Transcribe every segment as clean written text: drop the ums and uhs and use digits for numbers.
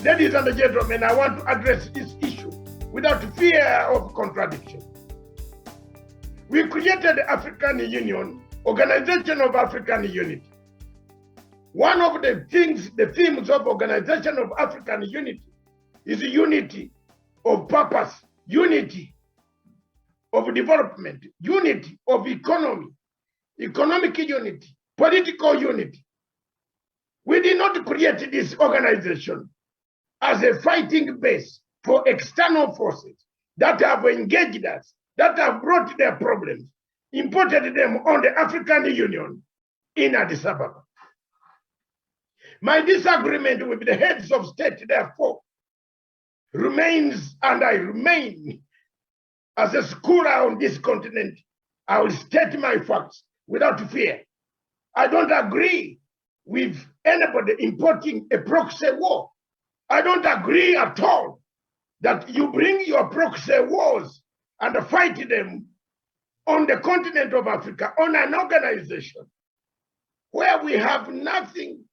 Ladies and gentlemen, I want to address this issue without fear of contradiction. We created the African Union, Organization of African Unity. One of the themes of Organization of African Unity is unity of purpose, unity of development, unity of economy, economic unity, political unity. We did not create this organization as a fighting base for external forces that have engaged us, that have brought their problems, imported them on the African Union in Addis Ababa. My disagreement with the heads of state, therefore, remains, and I remain as a scholar on this continent. I will state my facts without fear. I don't agree with anybody importing a proxy war. I don't agree at all that you bring your proxy wars and fight them on the continent of Africa, on an organization where we have nothing,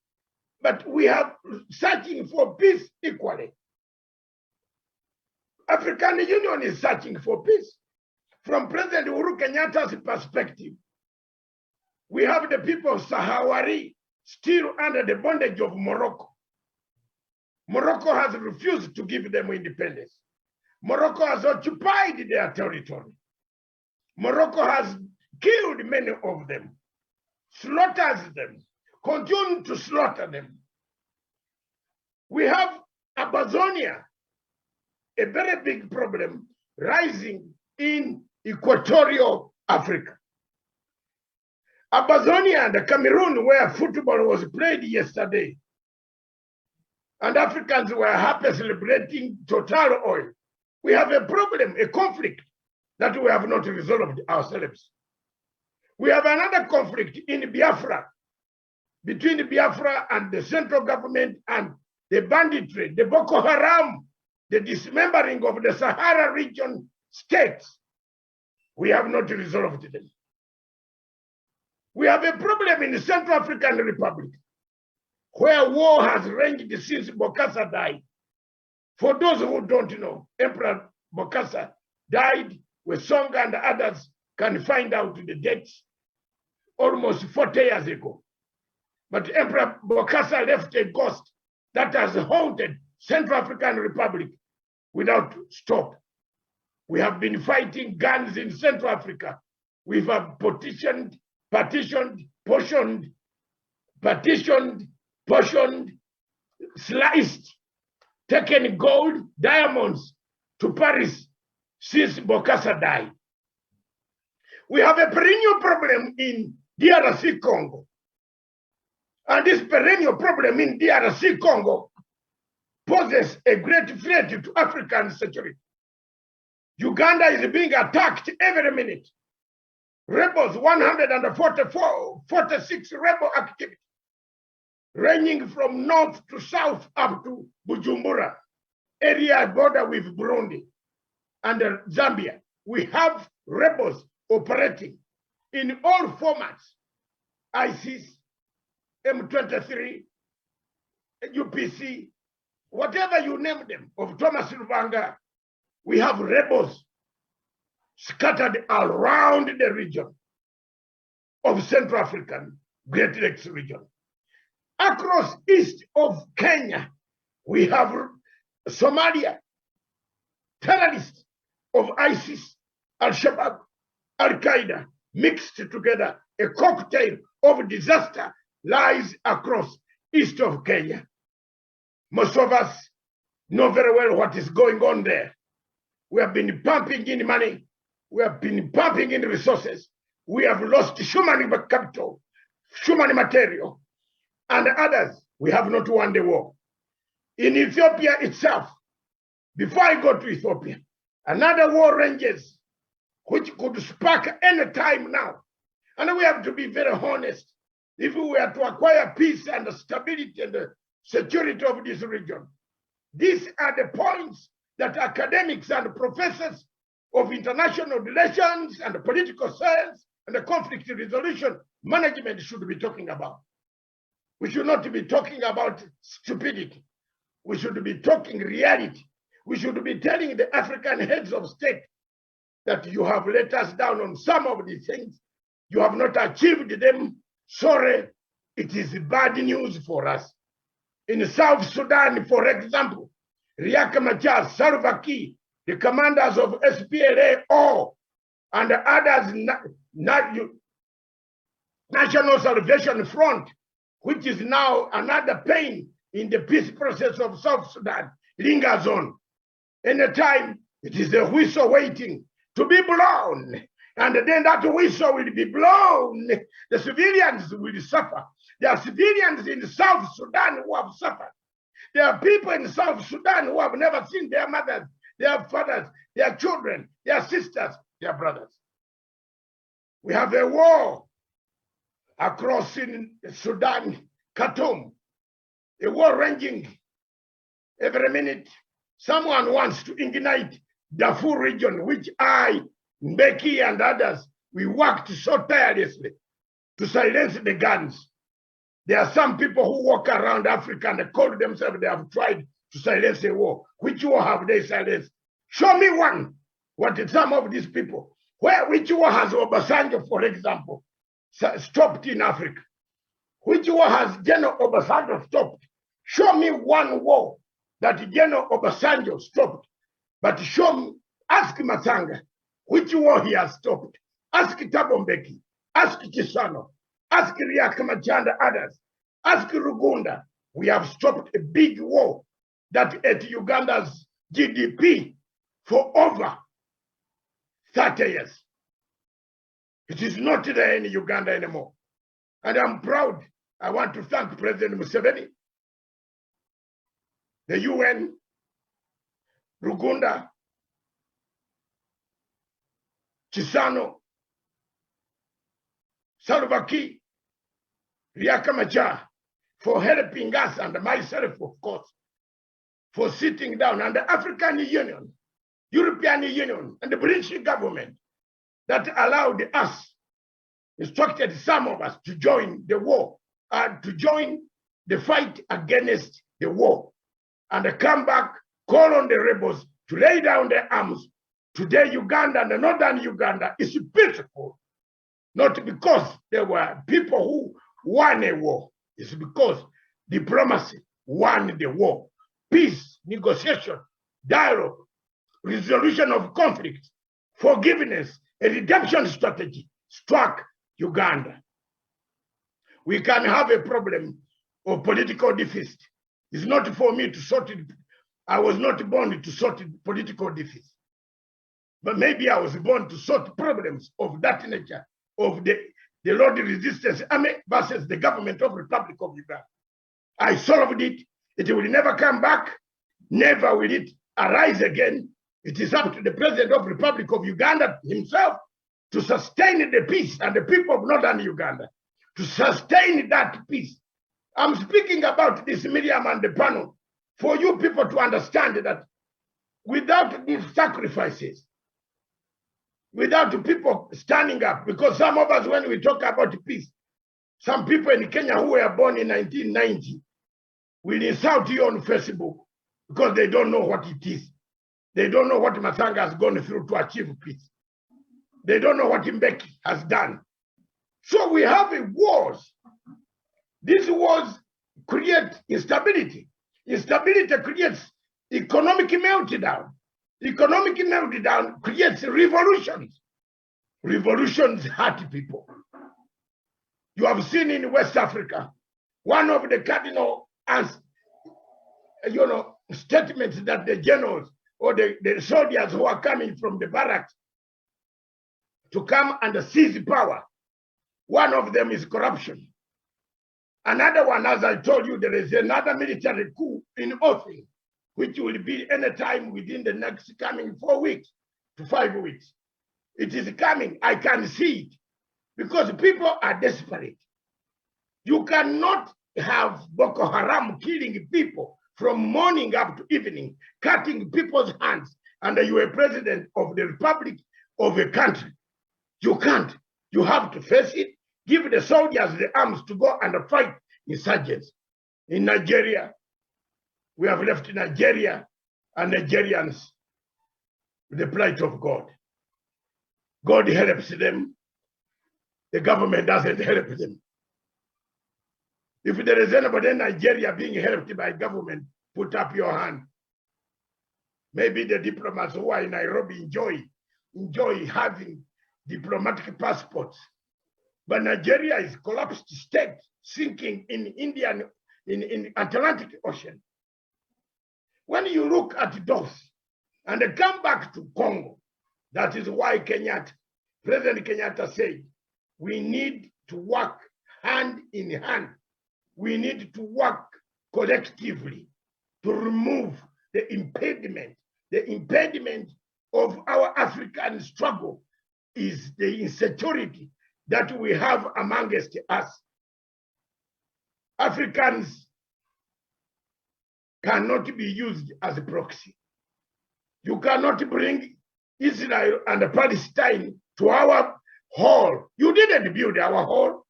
but we have searching for peace equally. African Union is searching for peace. From President Uhuru Kenyatta's perspective, we have the people of Sahawari still under the bondage of Morocco. Morocco has refused to give them independence. Morocco has occupied their territory. Morocco has killed many of them, slaughters them, continue to slaughter them. We have Amazonia, a very big problem rising in equatorial Africa. Amazonia and Cameroon, where football was played yesterday, and Africans were happy celebrating Total Oil. We have a problem, a conflict that we have not resolved ourselves. We have another conflict in Biafra, between Biafra and the central government and the banditry, the Boko Haram, the dismembering of the Sahara region states. We have not resolved them. We have a problem in the Central African Republic, where war has raged since Bokassa died. For those who don't know, Emperor Bokassa died, where Songa and others can find out the dates, almost 40 years ago. But Emperor Bokassa left a ghost that has haunted Central African Republic without stop. We have been fighting guns in Central Africa. We have partitioned, sliced, taken gold, diamonds to Paris since Bokassa died. We have a perennial problem in DRC Congo. And this perennial problem in DRC Congo poses a great threat to African security. Uganda is being attacked every minute. Rebels, 146 rebel activity, ranging from north to south up to Bujumbura, area border with Burundi and Zambia. We have rebels operating in all formats, ISIS, M23, UPC, whatever you name them, of Thomas Lubanga. We have rebels scattered around the region of Central African Great Lakes region. Across east of Kenya, we have Somalia, terrorists of ISIS, Al-Shabaab, Al-Qaeda, mixed together. A cocktail of disaster lies across east of Kenya. Most of us know very well what is going on there. We have been pumping in money. We have been pumping in resources. We have lost human capital, human material, and others. We have not won the war. In Ethiopia itself, before I go to Ethiopia, another war ranges, which could spark any time now. And we have to be very honest. If we were to acquire peace and stability and the security of this region, these are the points that academics and professors of international relations and political science and the conflict resolution management should be talking about. We should not be talking about stupidity. We should be talking reality. We should be telling the African heads of state that you have let us down on some of these things. You have not achieved them. Sorry, it is bad news for us. In South Sudan, for example, Riek Machar, Salva Kiir, the commanders of SPLA, and the others, National Salvation Front, which is now another pain in the peace process of South Sudan, lingers on. Anytime it is a whistle waiting to be blown, and then that whistle will be blown, the civilians will suffer. There are civilians in South Sudan who have suffered. There are people in South Sudan who have never seen their mothers, their fathers, their children, their sisters, their brothers. We have a war across in Sudan, Khartoum, a war ranging every minute. Someone wants to ignite Darfur region, which I, Mbeki, and others, we worked so tirelessly to silence the guns. There are some people who walk around Africa and they call themselves they have tried to silence a war. Which war have they silenced? Show me one. What is some of these people? Which war has Obasanjo, for example, stopped in Africa? Which war has General Obasanjo stopped? Show me one war that General Obasanjo stopped. But show me, ask Masanga, which war he has stopped. Ask Thabo Mbeki, ask Chisano, ask Riek Machar and others, ask Rugunda. We have stopped a big war that ate Uganda's GDP for over 30 years. It is not there in Uganda anymore. And I'm proud. I want to thank President Museveni, the UN, Rugunda, Chisano, Salva Kiir, Riek Machar, for helping us, and myself, of course, for sitting down, and the African Union, European Union, and the British government that allowed us, instructed some of us to join the war, to join the fight against the war, and come back, call on the rebels to lay down their arms. Today, Uganda and northern Uganda is peaceful, not because there were people who won a war. It's because diplomacy won the war. Peace, negotiation, dialogue, resolution of conflict, forgiveness, a redemption strategy struck Uganda. We can have a problem of political deficit. It's not for me to sort it. I was not born to sort political deficit. But maybe I was born to sort problems of that nature, of the Lord Resistance Army versus the government of the Republic of Uganda. I solved it. It will never come back. Never will it arise again. It is up to the President of the Republic of Uganda himself to sustain the peace, and the people of northern Uganda to sustain that peace. I'm speaking about this, Miriam, and the panel, for you people to understand that without these sacrifices, without people standing up, because some of us, when we talk about peace, some people in Kenya who were born in 1990 will insult you on Facebook because they don't know what it is. They don't know what Masanga has gone through to achieve peace. They don't know what Mbeki has done. So we have wars. These wars create instability. Instability creates economic meltdown. Economic meltdown creates revolutions. Revolutions hurt people. You have seen in West Africa, one of the cardinal statements that the generals or the soldiers who are coming from the barracks to come and seize power. One of them is corruption. Another one, as I told you, there is another military coup in Othing, which will be anytime within the next coming 4 weeks to 5 weeks. It is coming. I can see it because people are desperate. You cannot have Boko Haram killing people from morning up to evening, cutting people's hands, and you are president of the Republic of a country. You can't. You have to face it. Give the soldiers the arms to go and fight insurgents in Nigeria, We have left Nigeria and Nigerians with the plight of God. God helps them. The government doesn't help them. If there is anybody in Nigeria being helped by government, put up your hand. Maybe the diplomats who are in Nairobi enjoy having diplomatic passports. But Nigeria is collapsed state, sinking in Atlantic Ocean. When you look at those and come back to Congo, that is why President Kenyatta said, we need to work hand in hand. We need to work collectively to remove the impediment. The impediment of our African struggle is the insecurity that we have amongst us. Africans cannot be used as a proxy. You cannot bring Israel and Palestine to our hall. You didn't build our hall.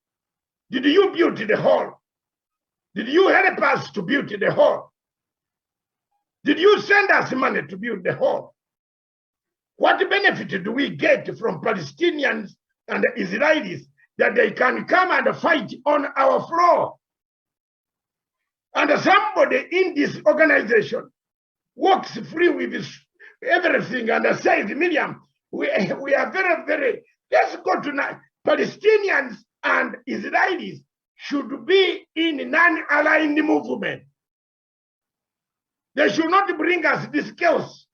Did you build the hall? Did you help us to build the hall? Did you send us money to build the hall? What benefit do we get from Palestinians and Israelis that they can come and fight on our floor? And somebody in this organization walks free with everything and says, Miriam, we are very, very, let's go tonight. Palestinians and Israelis should be in non-aligned movement. They should not bring us this chaos.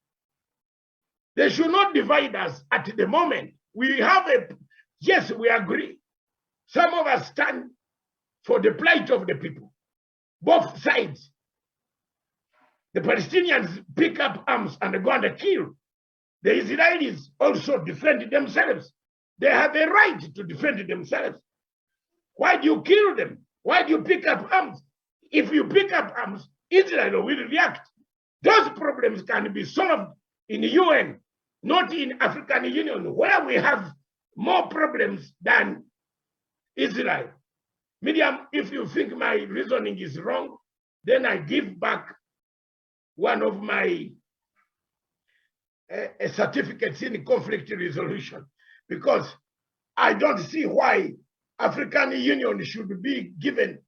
They should not divide us at the moment. We have yes, we agree. Some of us stand for the plight of the people, both sides. The Palestinians pick up arms and go and kill. The Israelis also defend themselves. They have a right to defend themselves. Why do you kill them? Why do you pick up arms? If you pick up arms, Israel will react. Those problems can be solved in the UN, not in African Union, where we have more problems than Israel. Miriam, if you think my reasoning is wrong, then I give back one of my certificates in conflict resolution, because I don't see why African Union should be given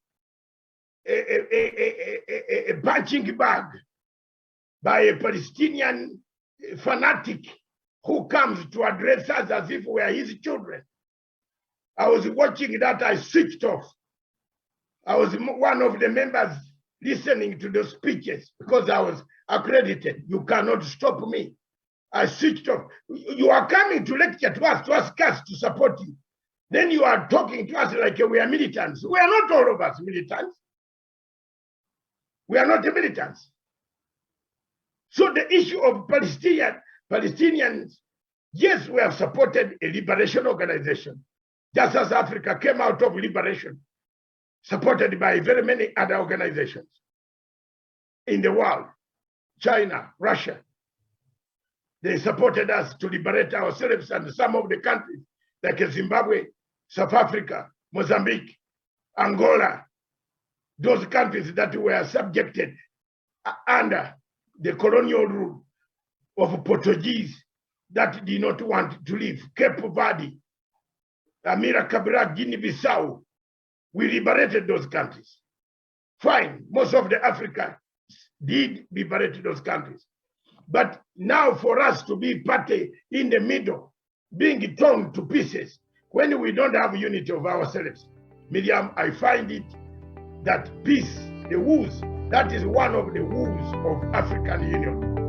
a punching bag by a Palestinian fanatic who comes to address us as if we are his children. I was watching that, I switched off. I was one of the members listening to the speeches because I was accredited. You cannot stop me. I switched off. You are coming to lecture to ask us to support you. Then you are talking to us like we are militants. We are not all of us militants. We are not militants. So the issue of Palestinians, yes, we have supported a liberation organization, just as Africa came out of liberation, supported by very many other organizations in the world, China, Russia. They supported us to liberate ourselves, and some of the countries like Zimbabwe, South Africa, Mozambique, Angola, those countries that were subjected under the colonial rule of Portuguese that did not want to leave. Cape Verde, Amira Cabral, Guinea-Bissau, we liberated those countries. Fine, most of the Africa did liberate those countries. But now for us to be party in the middle, being torn to pieces, when we don't have unity of ourselves, Miriam, I find it that peace, the woes, that is one of the woes of African Union.